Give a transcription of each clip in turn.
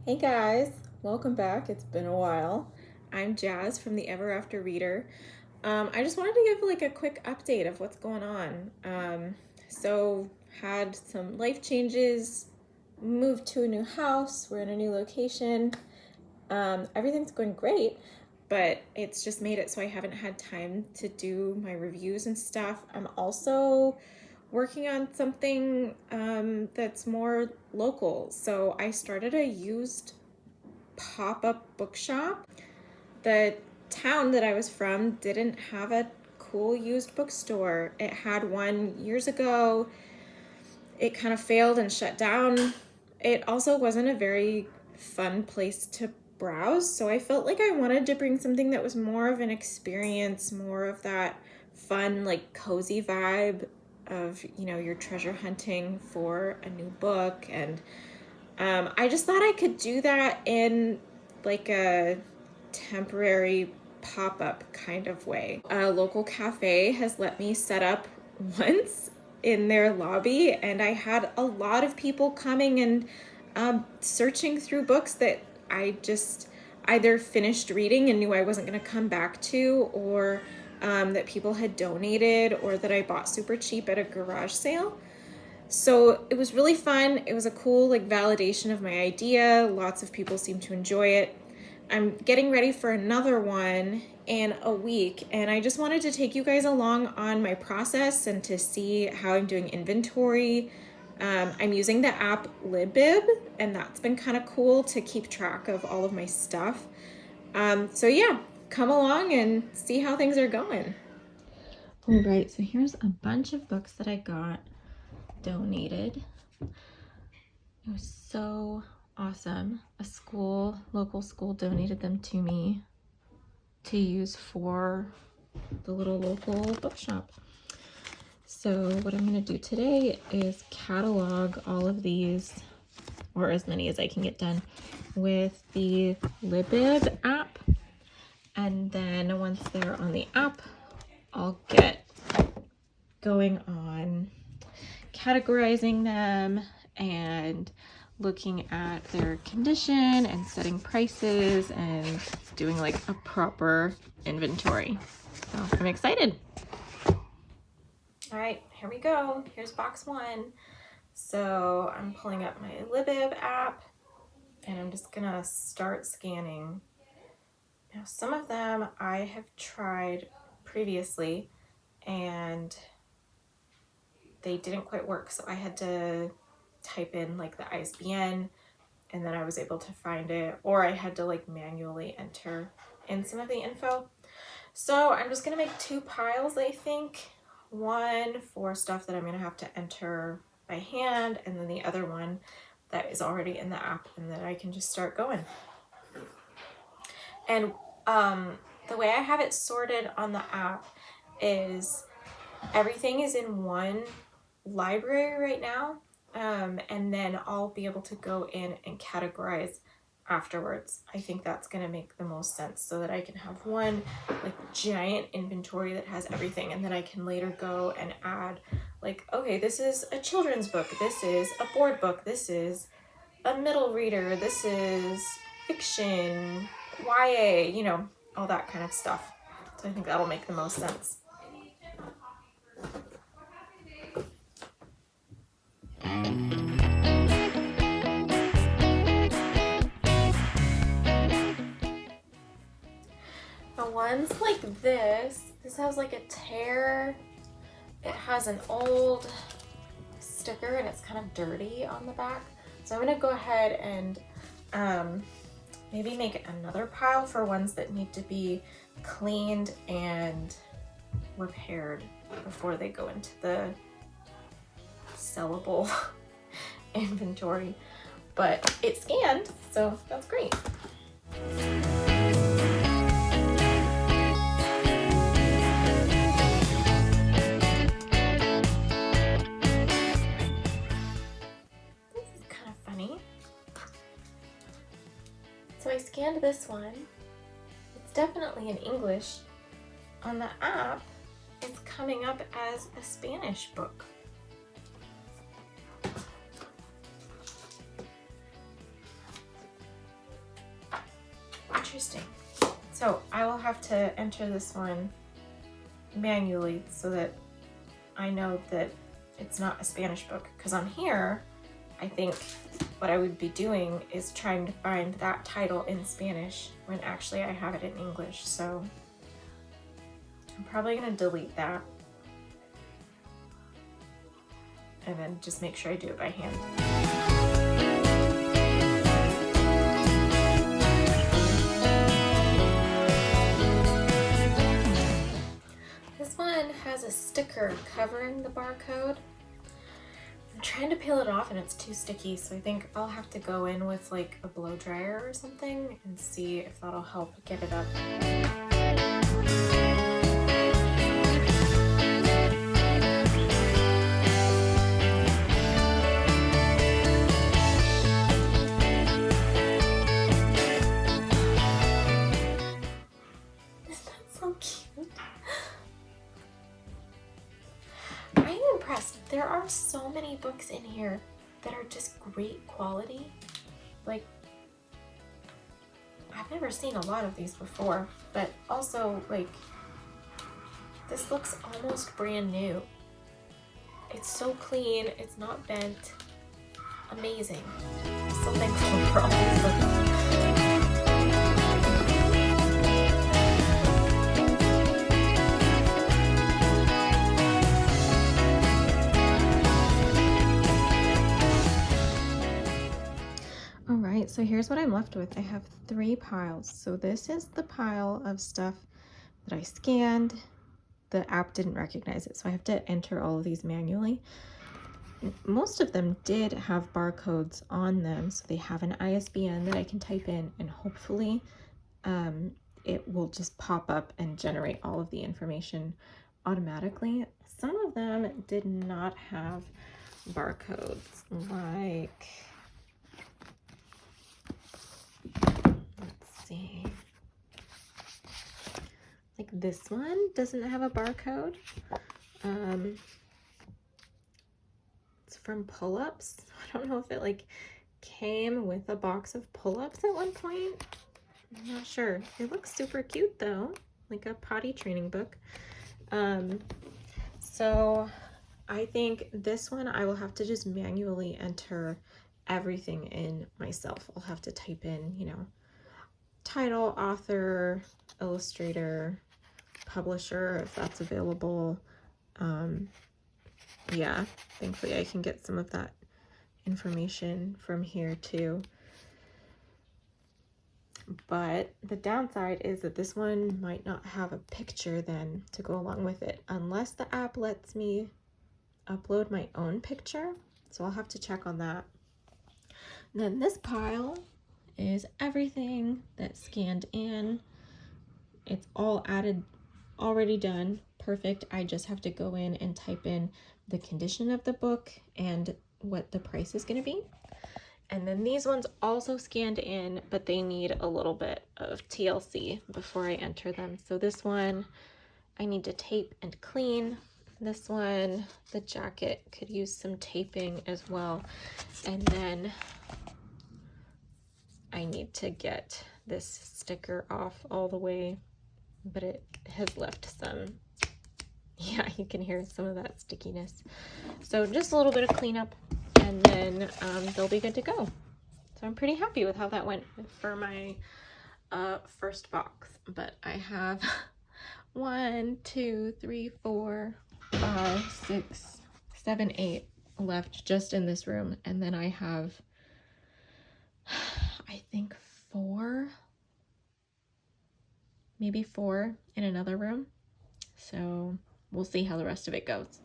Hey guys, welcome back. It's been a while. I'm Jazz from the Ever After Reader. I just wanted to give like a quick update of what's going on. So had some life changes, moved to a new house, we're in a new location. Everything's going great, but it's just made it so I haven't had time to do my reviews and stuff. I'm also working on something that's more local. So I started a used pop-up bookshop. The town that I was from didn't have a cool used bookstore. It had one years ago. It kind of failed and shut down. It also wasn't a very fun place to browse, so I felt like I wanted to bring something that was more of an experience, more of that fun, like cozy vibe of, you're treasure hunting for a new book. And I just thought I could do that in like a temporary pop-up kind of way. A local cafe has let me set up once in their lobby, and I had a lot of people coming and searching through books that I just either finished reading and knew I wasn't going to come back to, or that people had donated, or that I bought super cheap at a garage sale. So it was really fun. It was a cool like validation of my idea. Lots of people seem to enjoy it. I'm getting ready for another one in a week, and I just wanted to take you guys along on my process and to see how I'm doing inventory. I'm using the app Libib, and that's been kind of cool to keep track of all of my stuff. So yeah, come along and see how things are going. All right, so here's a bunch of books that I got donated. It was so awesome. Local school donated them to me to use for the little local bookshop. So what I'm going to do today is catalog all of these, or as many as I can get done, with the Libib app. And then once they're on the app, I'll get going on categorizing them and looking at their condition and setting prices and doing like a proper inventory. So I'm excited. All right, here we go. Here's box one. So I'm pulling up my Libib app and I'm just gonna start scanning. Now some of them I have tried previously and they didn't quite work, so I had to type in like the ISBN and then I was able to find it, or I had to like manually enter in some of the info. So I'm just gonna make two piles, I think. One for stuff that I'm gonna have to enter by hand, and then the other one that is already in the app and that I can just start going. And the way I have it sorted on the app is everything is in one library right now, and then I'll be able to go in and categorize afterwards. I think that's going to make the most sense, so that I can have one like giant inventory that has everything, and then I can later go and add like, okay, this is a children's book, this is a board book, this is a middle reader, this is fiction, YA, all that kind of stuff. So I think that'll make the most sense. The ones like this has like a tear. It has an old sticker and it's kind of dirty on the back. So I'm gonna go ahead and maybe make another pile for ones that need to be cleaned and repaired before they go into the sellable inventory. But it scanned, so that's great. So I scanned this one. It's definitely in English. On the app, it's coming up as a Spanish book. interesting. So I will have to enter this one manually so that I know that it's not a Spanish book, because on here, I think what I would be doing is trying to find that title in Spanish when actually I have it in English. So I'm probably gonna delete that and then just make sure I do it by hand. This one has a sticker covering the barcode. I'm trying to peel it off and it's too sticky, so I think I'll have to go in with like a blow dryer or something and see if that'll help get it up. Isn't that so cute? I'm impressed. There are so many books in here that are just great quality. Like, I've never seen a lot of these before, but also like, this looks almost brand new. It's so clean, it's not bent. Amazing. I'm so thankful for all these books. Alright, so here's what I'm left with. I have 3 piles. So this is the pile of stuff that I scanned. The app didn't recognize it, so I have to enter all of these manually. Most of them did have barcodes on them, so they have an ISBN that I can type in, and hopefully it will just pop up and generate all of the information automatically. Some of them did not have barcodes, like, let's see, like this one doesn't have a barcode. It's from Pull-Ups. I don't know if it like came with a box of pull-ups at one point. I'm not sure. It looks super cute though, like a potty training book. So I think this one I will have to just manually enter everything in myself. I'll have to type in, you know, title, author, illustrator, publisher, if that's available. Yeah, thankfully I can get some of that information from here too. But the downside is that this one might not have a picture then to go along with it, unless the app lets me upload my own picture. So I'll have to check on that. And then this pile is everything that's scanned in. It's all added, already done, perfect. I just have to go in and type in the condition of the book and what the price is going to be. And then these ones also scanned in, but they need a little bit of TLC before I enter them. So this one I need to tape and clean. This one, the jacket could use some taping as well. And then I need to get this sticker off all the way, but it has left some, yeah, you can hear some of that stickiness. So just a little bit of cleanup, and then they'll be good to go. So I'm pretty happy with how that went for my first box. But I have 1, 2, 3, 4, 5, 6, 7, 8 left just in this room, and then I have, I think 4, maybe 4 in another room. So we'll see how the rest of it goes.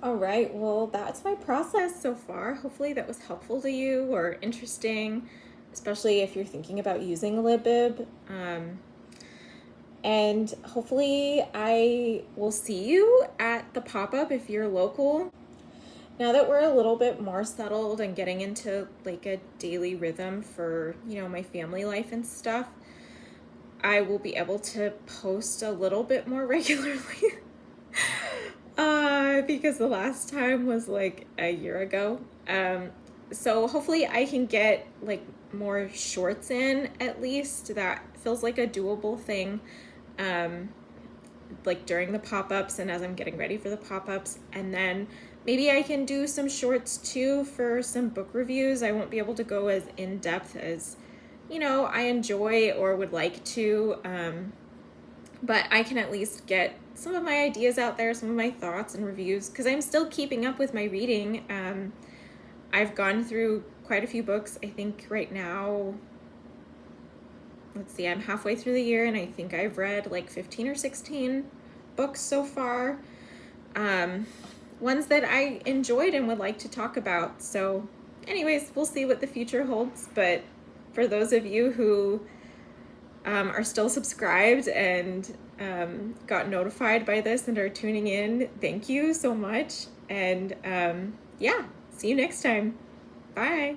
All right, well, that's my process so far. Hopefully that was helpful to you or interesting, especially if you're thinking about using Libib. And hopefully I will see you at the pop-up if you're local. Now that we're a little bit more settled and getting into like a daily rhythm for, you know, my family life and stuff, I will be able to post a little bit more regularly. Because the last time was like a year ago. So hopefully I can get like more shorts in at least. That feels like a doable thing. Like during the pop-ups and as I'm getting ready for the pop-ups, and then maybe I can do some shorts too for some book reviews. I won't be able to go as in-depth as I enjoy or would like to, but I can at least get some of my ideas out there, some of my thoughts and reviews, because I'm still keeping up with my reading. I've gone through quite a few books. I think right now, let's see, I'm halfway through the year and I think I've read like 15 or 16 books so far. Ones that I enjoyed and would like to talk about. So anyways, we'll see what the future holds. But for those of you who are still subscribed and got notified by this and are tuning in, thank you so much. And yeah, see you next time. Bye.